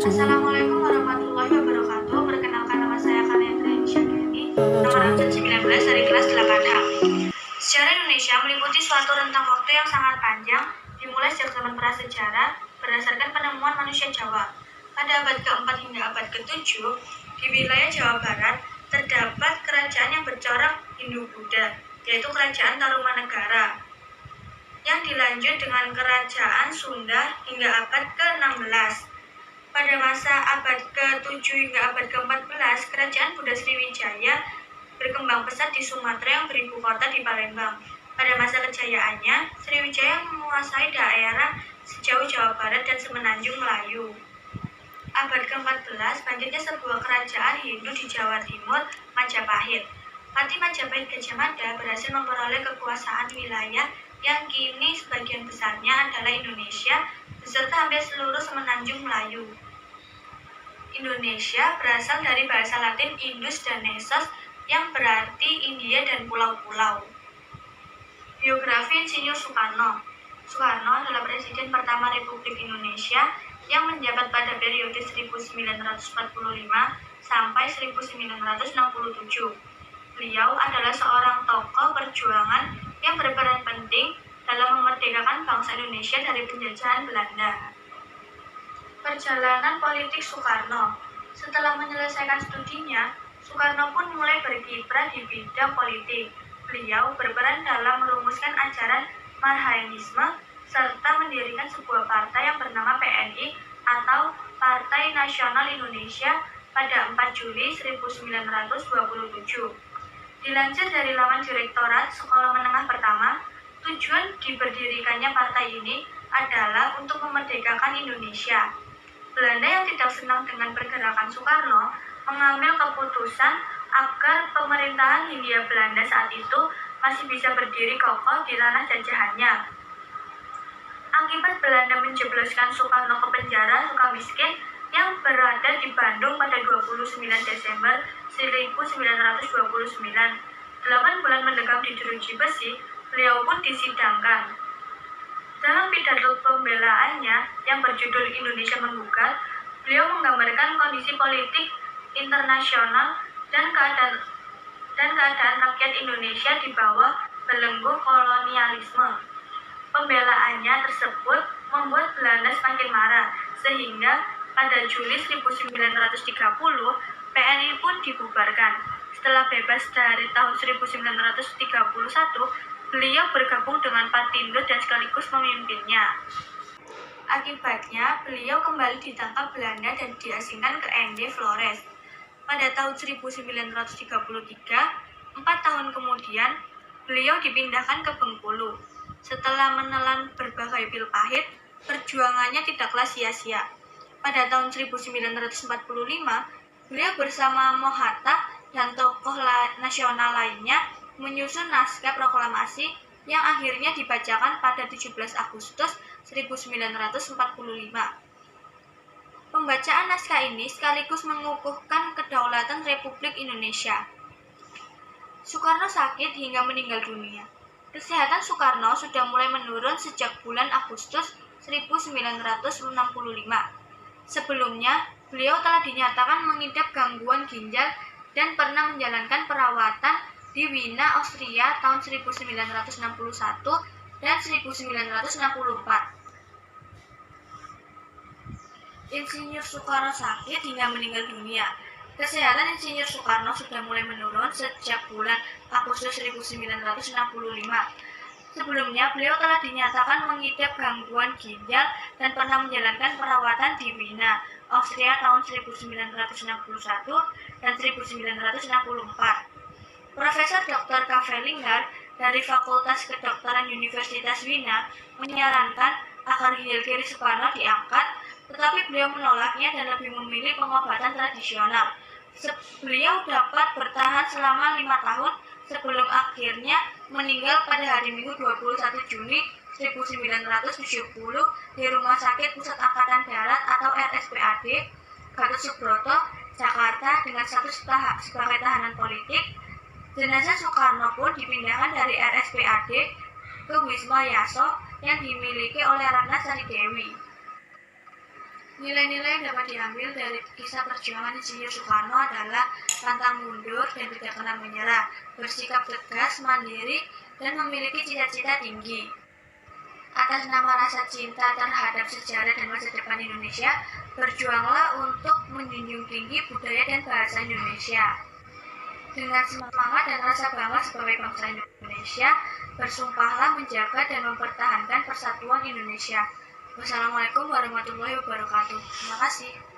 Assalamualaikum warahmatullahi wabarakatuh. Perkenalkan, nama saya Kaliandra Insyageni, nomor absen 19 dari kelas 8H. Sejarah Indonesia meliputi suatu rentang waktu yang sangat panjang, dimulai sejak zaman prasejarah berdasarkan penemuan manusia Jawa. Pada abad ke-4 hingga abad ke-7, di wilayah Jawa Barat terdapat kerajaan yang bercorak Hindu-Buddha, yaitu Kerajaan Tarumanegara, yang dilanjut dengan Kerajaan Sunda hingga abad ke-16. Pada masa abad ke-7 hingga abad ke-14, Kerajaan Buddha Sriwijaya berkembang pesat di Sumatera yang beribu kota di Palembang. Pada masa kejayaannya, Sriwijaya menguasai daerah sejauh Jawa Barat dan semenanjung Melayu. Abad ke-14, bangkitnya sebuah kerajaan Hindu di Jawa Timur, Majapahit. Pati Majapahit Gajah Mada berhasil memperoleh kekuasaan wilayah yang kini sebagian besarnya adalah Indonesia, beserta hampir seluruh semenanjung Melayu. Indonesia berasal dari bahasa Latin Indus dan Nessos yang berarti India dan pulau-pulau. Biografi Insinyur Soekarno. Soekarno adalah Presiden pertama Republik Indonesia yang menjabat pada periode 1945 sampai 1967. Beliau adalah seorang tokoh perjuangan yang berperan penting dalam memerdekakan bangsa Indonesia dari penjajahan Belanda. Perjalanan politik Soekarno. Setelah menyelesaikan studinya, Soekarno pun mulai berkiprah di bidang politik. Beliau berperan dalam merumuskan ajaran Marhaenisme serta mendirikan sebuah partai yang bernama PNI atau Partai Nasional Indonesia pada 4 Juli 1927. Dilansir dari laman Direktorat Sekolah Menengah Pertama, tujuan diberdirikannya partai ini adalah untuk memerdekakan Indonesia. Belanda yang tidak senang dengan pergerakan Soekarno mengambil keputusan agar pemerintahan Hindia Belanda saat itu masih bisa berdiri kokoh di tanah jajahannya. Akibat Belanda menjebloskan Soekarno ke penjara Sukamiskin yang berada di Bandung pada 29 Desember 1929. 8 bulan mendekam di jeruji besi, beliau pun disidangkan. Dalam pidato pembelaannya yang berjudul Indonesia Menggugat, beliau menggambarkan kondisi politik internasional dan keadaan rakyat Indonesia di bawah belenggu kolonialisme. Pembelaannya tersebut membuat Belanda semakin marah, sehingga pada Juli 1930, PNI pun dibubarkan. Setelah bebas dari tahun 1931, beliau bergabung dengan Partindo dan sekaligus memimpinnya. Akibatnya, beliau kembali ditangkap Belanda dan diasingkan ke ND Flores. Pada tahun 1933, 4 tahun kemudian, beliau dipindahkan ke Bengkulu. Setelah menelan berbagai pil pahit, perjuangannya tidaklah sia-sia. Pada tahun 1945, beliau bersama Mohatta dan tokoh nasional lainnya menyusun naskah proklamasi yang akhirnya dibacakan pada 17 Agustus 1945. Pembacaan naskah ini sekaligus mengukuhkan kedaulatan Republik Indonesia. Soekarno sakit hingga meninggal dunia. Kesehatan Soekarno sudah mulai menurun sejak bulan Agustus 1965. Sebelumnya, beliau telah dinyatakan mengidap gangguan ginjal dan pernah menjalankan perawatan di Wina, Austria tahun 1961 dan 1964. Insinyur Soekarno sakit hingga meninggal dunia. Kesehatan Insinyur Soekarno sudah mulai menurun sejak bulan Agustus 1965. Sebelumnya, beliau telah dinyatakan mengidap gangguan ginjal dan pernah menjalankan perawatan di Wina, Austria tahun 1961 dan 1964. Profesor Dr. K.V. Lingard dari Fakultas Kedokteran Universitas Wina menyarankan agar ginjal kiri Soekarno diangkat, tetapi beliau menolaknya dan lebih memilih pengobatan tradisional. Beliau dapat bertahan selama 5 tahun sebelum akhirnya meninggal pada hari Minggu 21 Juni 1970 di Rumah Sakit Pusat Angkatan Darat atau RSPAD, Gatot Subroto, Jakarta dengan status sebagai tahanan politik. Jenazah Soekarno pun dipindahkan dari RSPAD ke Wisma Yaso yang dimiliki oleh Ratna Sari Dewi. Nilai-nilai yang dapat diambil dari kisah perjuangan Insinyur Soekarno adalah pantang mundur dan tidak pernah menyerah, bersikap tegas, mandiri, dan memiliki cita-cita tinggi. Atas nama rasa cinta terhadap sejarah dan masa depan Indonesia, berjuanglah untuk menjunjung tinggi budaya dan bahasa Indonesia. Dengan semangat dan rasa bangga sebagai bangsa Indonesia, bersumpahlah menjaga dan mempertahankan persatuan Indonesia. Wassalamualaikum warahmatullahi wabarakatuh. Terima kasih.